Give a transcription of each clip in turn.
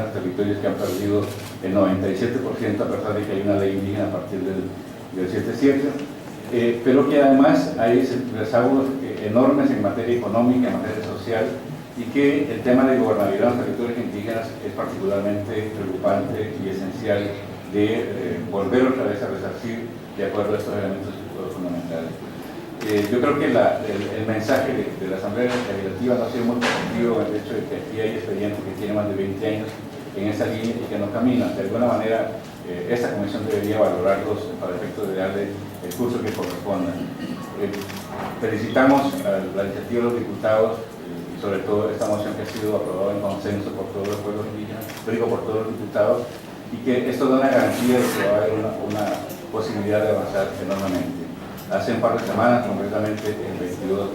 indígenas, territorios que han perdido el 97% a pesar de que hay una ley indígena a partir del 77, pero que además hay rezagos enormes en materia económica, en materia social, y que el tema de gobernabilidad en los territorios indígenas es particularmente preocupante y esencial de volver otra vez a resarcir de acuerdo a estos elementos fundamentales. Yo creo que el mensaje de la Asamblea Legislativa no ha sido muy positivo en el hecho de que aquí hay expedientes que tienen más de 20 años en esa línea y que no caminan. De alguna manera, esta comisión debería valorarlos para efectos de darle el curso que corresponda. Felicitamos a la iniciativa de los diputados y sobre todo esta moción que ha sido aprobada en consenso por todos los pueblos indígenas, digo por todos los diputados, y que esto da una garantía de que va a haber una posibilidad de avanzar enormemente. Hace un par de semanas, concretamente el 22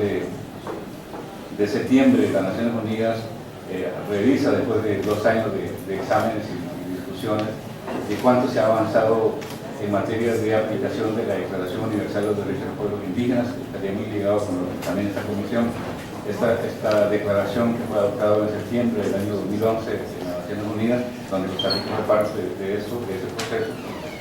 de septiembre, las Naciones Unidas revisa, después de 2 años de exámenes y discusiones, de cuánto se ha avanzado en materia de aplicación de la Declaración Universal de los Derechos de los Pueblos Indígenas, que estaría muy ligado con también esta comisión. Esta declaración que fue adoptada en septiembre del año 2011 en las Naciones Unidas, donde Costa Rica fue parte de ese proceso,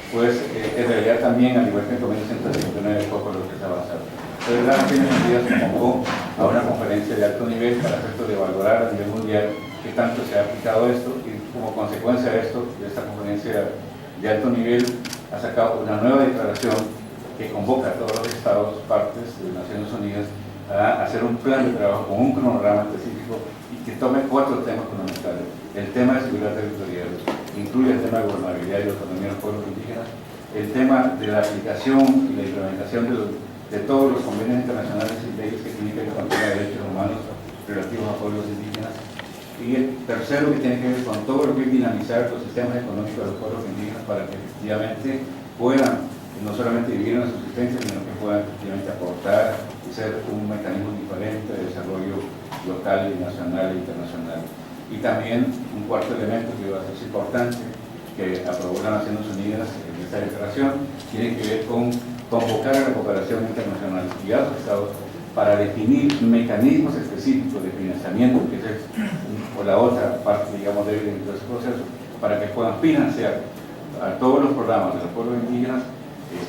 pues en realidad también, al igual que en el convenio 159, poco lo que se ha avanzado. Entonces, las Naciones Unidas convocó a una conferencia de alto nivel para efecto de valorar a nivel mundial qué tanto se ha aplicado esto, y como consecuencia de esto, de esta conferencia de alto nivel, ha sacado una nueva declaración que convoca a todos los estados partes de las Naciones Unidas a hacer un plan de trabajo con un cronograma específico y que tome 4 temas fundamentales. El tema de seguridad territorial, incluye el tema de gobernabilidad y autonomía de los pueblos indígenas, el tema de la aplicación y la implementación de todos los convenios internacionales y leyes que tienen que ver con los derechos humanos relativos a pueblos indígenas, y el tercero que tiene que ver con todo lo que es dinamizar los sistemas económicos de los pueblos indígenas para que efectivamente puedan no solamente vivir en la subsistencia, sino que puedan efectivamente aportar y ser un mecanismo diferente de desarrollo local y nacional e internacional. Y también un cuarto elemento que va a ser importante, que aprobó las Naciones Unidas en esta declaración, tiene que ver con convocar a la cooperación internacional y a los estados para definir mecanismos específicos de financiamiento, que es o la otra parte, digamos, débil en todo ese proceso, para que puedan financiar a todos los programas de los pueblos indígenas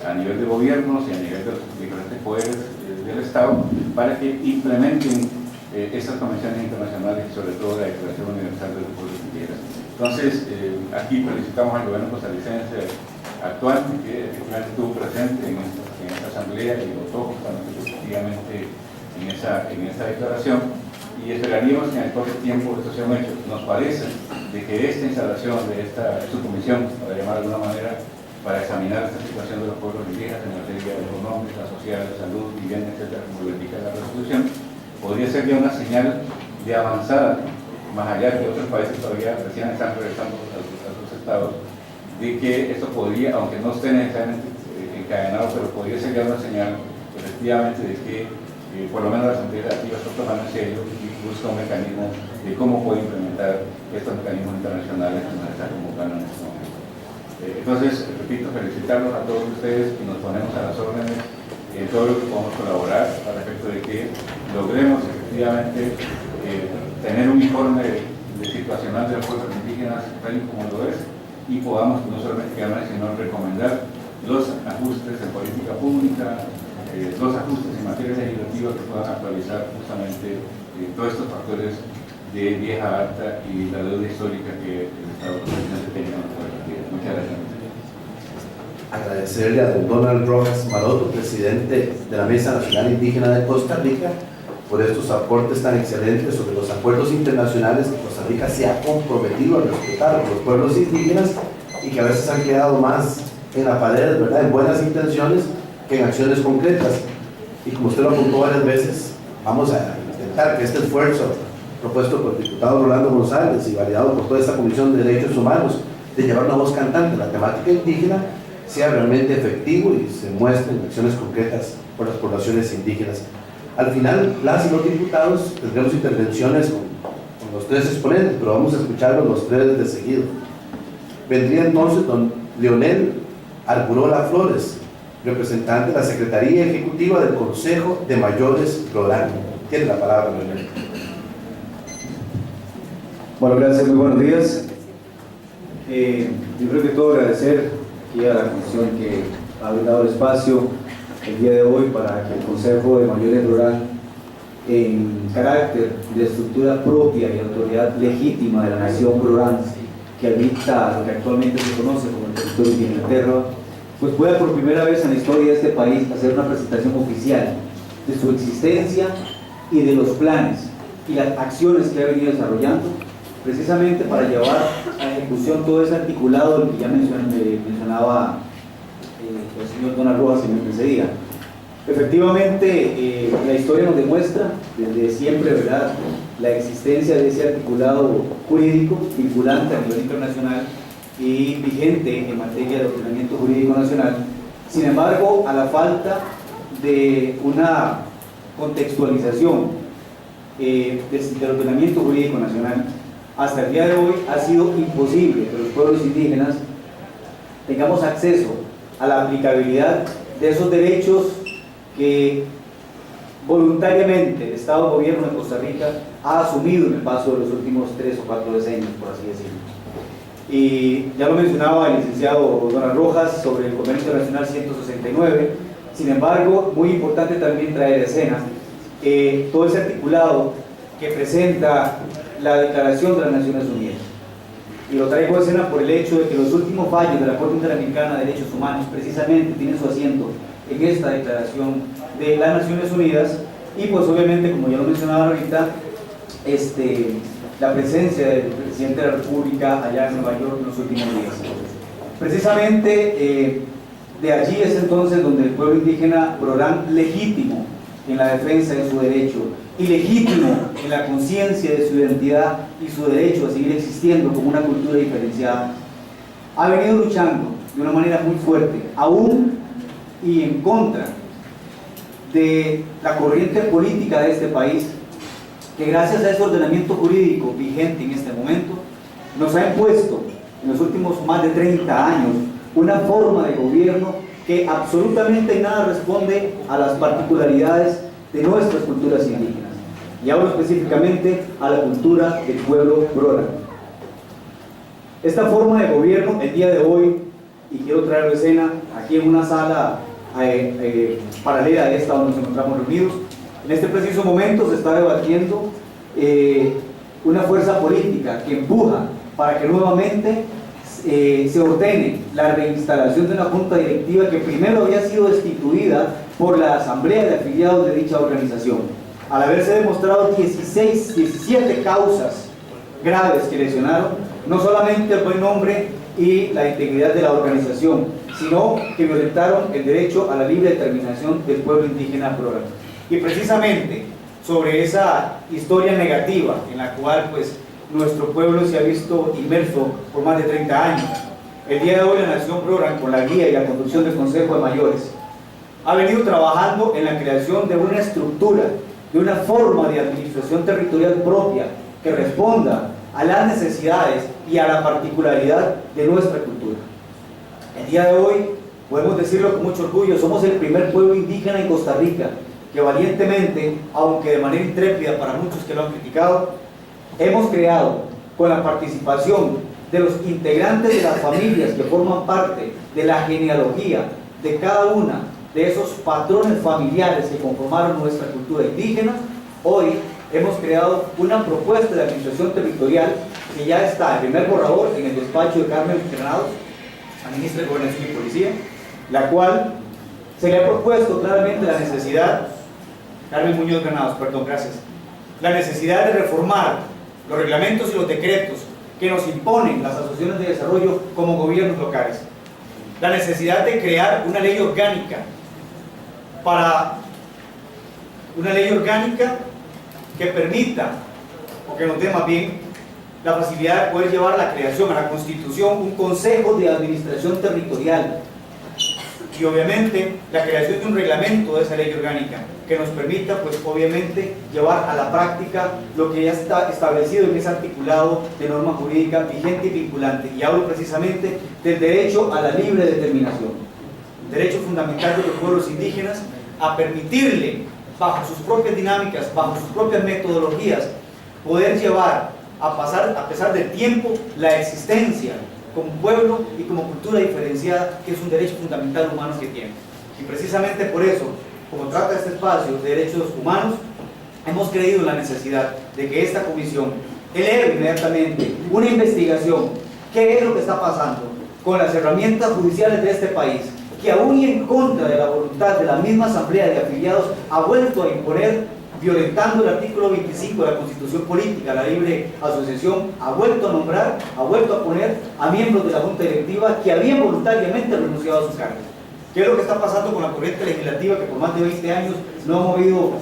a nivel de gobiernos y a nivel de los diferentes poderes del Estado, para que implementen estas convenciones internacionales y sobre todo la Declaración Universal de los Pueblos Indígenas. Entonces, aquí felicitamos al gobierno costarricense actual, que efectivamente estuvo presente en esta asamblea y votó justamente positivamente en esa declaración, y esperaríamos que en el corto tiempo esto sea un hecho. Nos parece de que esta instalación de esta subcomisión, para llamar de alguna manera, para examinar esta situación de los pueblos indígenas en materia económica, social, salud, vivienda, etcétera, como lo indica la resolución, podría ser ya una señal de avanzada, más allá que otros países todavía recién están regresando a sus estados, de que esto podría, aunque no esté necesariamente encadenado, pero podría ser ya una señal efectivamente de que por lo menos la Asamblea Legislativa está tomando en serio y busca un mecanismo de cómo puede implementar estos mecanismos internacionales que nos están convocando en este momento. Entonces, repito, felicitarlos a todos ustedes y nos ponemos a las órdenes en todo lo que podamos colaborar para efecto de que logremos efectivamente tener un informe situacional de los pueblos indígenas tal y como lo es, y podamos no solamente quedar, sino recomendar los ajustes en política pública, los ajustes en materia legislativa que puedan actualizar justamente todos estos factores de vieja alta y la deuda histórica que el Estado costarricense tiene con los pueblos indígenas. Muchas gracias. Agradecerle a don Donald Rojas Maroto, presidente de la Mesa Nacional Indígena de Costa Rica, por estos aportes tan excelentes sobre los acuerdos internacionales que Costa Rica se ha comprometido a respetar por los pueblos indígenas y que a veces han quedado más en la pared, ¿verdad?, en buenas intenciones que en acciones concretas. Y como usted lo apuntó varias veces, vamos a intentar que este esfuerzo propuesto por el diputado Rolando González y validado por toda esta Comisión de Derechos Humanos de llevar una voz cantante a la temática indígena sea realmente efectivo y se muestre en acciones concretas por las poblaciones indígenas. Al final, las y los diputados tendremos intervenciones con los 3 exponentes, pero vamos a escucharlos los 3 de seguido. Vendría entonces don Leonel Arburola Flores, representante de la Secretaría Ejecutiva del Consejo de Mayores Rural. Tiene la palabra, Leonel. Bueno, gracias, muy buenos días. Primero que todo agradecer aquí a la comisión que ha brindado el espacio el día de hoy para que el Consejo de Mayores Rural, en carácter de estructura propia y autoridad legítima de la nación rural que habita lo que actualmente se conoce como el territorio de Inglaterra, pues pueda por primera vez en la historia de este país hacer una presentación oficial de su existencia y de los planes y las acciones que ha venido desarrollando precisamente para llevar a ejecución todo ese articulado del que ya mencionaba el señor Donald Rojas y me precedía. Efectivamente, la historia nos demuestra desde siempre, ¿verdad?, la existencia de ese articulado jurídico vinculante a nivel internacional y vigente en materia de ordenamiento jurídico nacional. Sin embargo, a la falta de una contextualización del ordenamiento jurídico nacional, hasta el día de hoy ha sido imposible que los pueblos indígenas tengamos acceso a la aplicabilidad de esos derechos que voluntariamente el Estado Gobierno de Costa Rica ha asumido en el paso de los últimos 3 o 4 decenios, por así decirlo. Y ya lo mencionaba el licenciado Donald Rojas sobre el Convenio Internacional 169. Sin embargo, muy importante también traer a escena todo ese articulado que presenta la Declaración de las Naciones Unidas. Y lo traigo a escena por el hecho de que los últimos fallos de la Corte Interamericana de Derechos Humanos precisamente tienen su asiento en esta Declaración de las Naciones Unidas y pues obviamente, como ya lo mencionaba ahorita, la presencia del presidente de la República allá en Nueva York en los últimos días. Precisamente de allí es entonces donde el pueblo indígena Prorán, legítimo en la defensa de su derecho y legítimo en la conciencia de su identidad y su derecho a seguir existiendo como una cultura diferenciada, ha venido luchando de una manera muy fuerte, aún y en contra de la corriente política de este país, que gracias a ese ordenamiento jurídico vigente en este momento, nos ha impuesto en los últimos más de 30 años una forma de gobierno que absolutamente en nada responde a las particularidades de nuestras culturas indígenas. Y hablo específicamente a la cultura del pueblo Prorán. Esta forma de gobierno, el día de hoy, y quiero traerlo a escena aquí en una sala paralela a esta donde nos encontramos reunidos, en este preciso momento se está debatiendo una fuerza política que empuja para que nuevamente se ordene la reinstalación de una junta directiva que primero había sido destituida por la asamblea de afiliados de dicha organización, al haberse demostrado 17 causas graves que lesionaron no solamente el buen nombre y la integridad de la organización, sino que violentaron el derecho a la libre determinación del pueblo indígena Prorán. Y precisamente sobre esa historia negativa en la cual pues nuestro pueblo se ha visto inmerso por más de 30 años, el día de hoy la Nación Prorán, con la guía y la conducción del Consejo de Mayores, ha venido trabajando en la creación de una estructura, de una forma de administración territorial propia que responda a las necesidades y a la particularidad de nuestra cultura. El día de hoy, podemos decirlo con mucho orgullo, somos el primer pueblo indígena en Costa Rica que valientemente, aunque de manera intrépida para muchos que lo han criticado, hemos creado, con la participación de los integrantes de las familias que forman parte de la genealogía de cada una de esos patrones familiares que conformaron nuestra cultura indígena, hoy hemos creado una propuesta de administración territorial que ya está en primer borrador en el despacho de Carmen Granados, la ministra de Gobernación y Policía, la cual se le ha propuesto claramente la necesidad, Carmen Muñoz Granados, perdón, gracias, la necesidad de reformar los reglamentos y los decretos que nos imponen las asociaciones de desarrollo como gobiernos locales, la necesidad de crear una ley orgánica que permita, o que nos dé más bien, la facilidad de poder llevar a la creación, a la constitución, un consejo de administración territorial y obviamente la creación de un reglamento de esa ley orgánica que nos permita, pues obviamente, llevar a la práctica lo que ya está establecido en ese articulado de norma jurídica vigente y vinculante. Y hablo precisamente del derecho a la libre determinación, derecho fundamental de los pueblos indígenas a permitirle, bajo sus propias dinámicas, bajo sus propias metodologías, poder llevar a pesar del tiempo, la existencia como pueblo y como cultura diferenciada, que es un derecho fundamental humano que tiene. Y precisamente por eso, como trata este espacio de derechos humanos, hemos creído en la necesidad de que esta comisión eleve inmediatamente una investigación. ¿Qué es lo que está pasando con las herramientas judiciales de este país? Que aún y en contra de la voluntad de la misma asamblea de afiliados ha vuelto a imponer, violentando el artículo 25 de la Constitución Política, la libre asociación, ha vuelto a nombrar, ha vuelto a poner a miembros de la Junta Directiva que habían voluntariamente renunciado a sus cargos. ¿Qué es lo que está pasando con la corriente legislativa que por más de 20 años no ha movido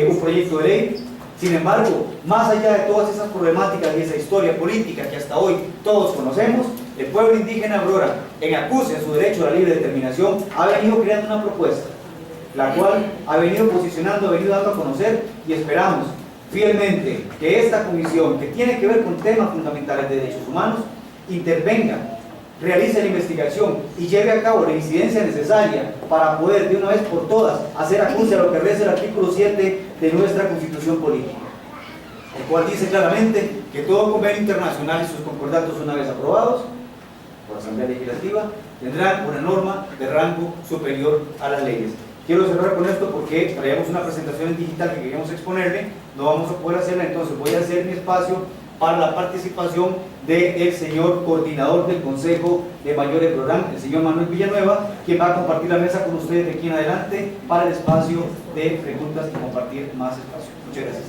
un proyecto de ley? Sin embargo, más allá de todas esas problemáticas y esa historia política que hasta hoy todos conocemos, el pueblo indígena Aurora, en acuse a su derecho a la libre determinación, ha venido creando una propuesta, la cual ha venido posicionando, ha venido dando a conocer, y esperamos fielmente que esta comisión, que tiene que ver con temas fundamentales de derechos humanos, intervenga, realice la investigación y lleve a cabo la incidencia necesaria para poder de una vez por todas hacer acuse a lo que reza el artículo 7 de nuestra Constitución Política, el cual dice claramente que todo convenio internacional y sus concordatos, una vez aprobados por la Asamblea Legislativa, tendrán una norma de rango superior a las leyes. Quiero cerrar con esto porque traíamos una presentación en digital que queríamos exponerle, no vamos a poder hacerla, entonces voy a hacer mi espacio para la participación del señor coordinador del Consejo de Mayores Programa, el señor Manuel Villanueva, quien va a compartir la mesa con ustedes de aquí en adelante para el espacio de preguntas y compartir más espacio. Muchas gracias.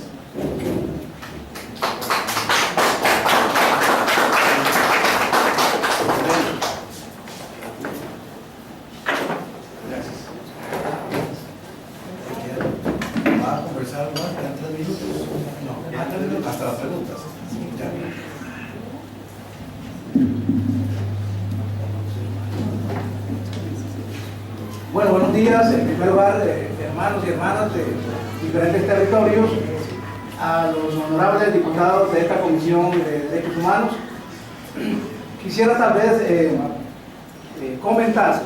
¿Va a conversar más? ¿Quedan 3 minutos? No, hasta las preguntas. Ya. Bueno, buenos días. En primer lugar, hermanos y hermanas de diferentes territorios, a los honorables diputados de esta Comisión de Derechos Humanos. Quisiera tal vez comentar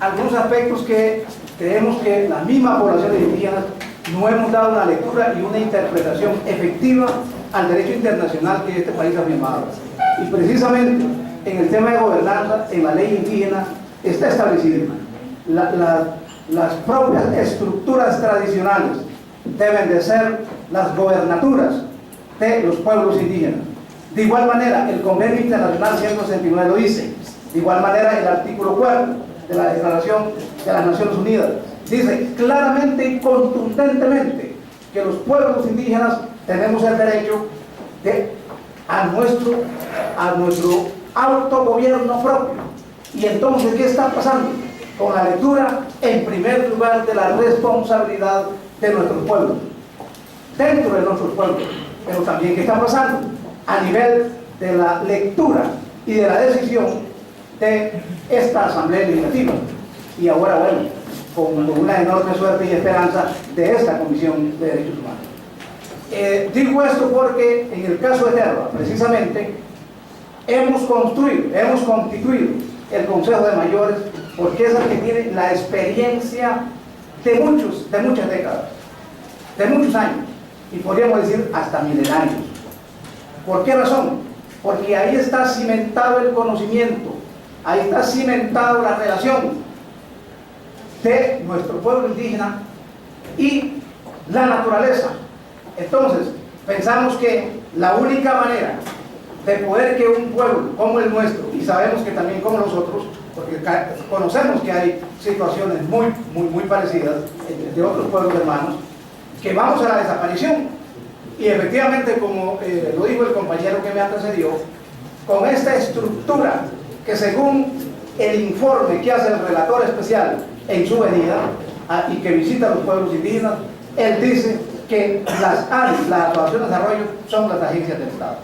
algunos aspectos que creemos que la misma población indígena no hemos dado una lectura y una interpretación efectiva al derecho internacional que este país ha firmado. Y precisamente en el tema de gobernanza, en la ley indígena, está establecido. Las propias estructuras tradicionales deben de ser las gobernaturas de los pueblos indígenas. De igual manera, el Convenio Internacional 169 lo dice. De igual manera, el artículo 4 de la Declaración de las Naciones Unidas dice claramente y contundentemente que los pueblos indígenas tenemos el derecho a nuestro autogobierno propio. Y entonces, ¿qué está pasando? Con la lectura, en primer lugar, de la responsabilidad de nuestros pueblos, dentro de nuestros pueblos, pero también, ¿qué está pasando? A nivel de la lectura y de la decisión de esta Asamblea Legislativa. Y ahora, bueno, con una enorme suerte y esperanza de esta Comisión de Derechos Humanos. Digo esto porque en el caso de Terva, precisamente, hemos constituido el Consejo de Mayores, porque es el que tiene la experiencia de muchas décadas, de muchos años, y podríamos decir hasta milenarios. ¿Por qué razón? Porque ahí está cimentado el conocimiento, ahí está cimentado la relación de nuestro pueblo indígena y la naturaleza. Entonces, pensamos que la única manera de poder que un pueblo como el nuestro, y sabemos que también como nosotros, porque conocemos que hay situaciones muy parecidas de otros pueblos hermanos, que vamos a la desaparición. Y efectivamente, como lo dijo el compañero que me antecedió, con esta estructura que según el informe que hace el relator especial en su venida y que visita los pueblos indígenas, él dice que las ANI, las Asociaciones de Desarrollo, son las agencias del Estado.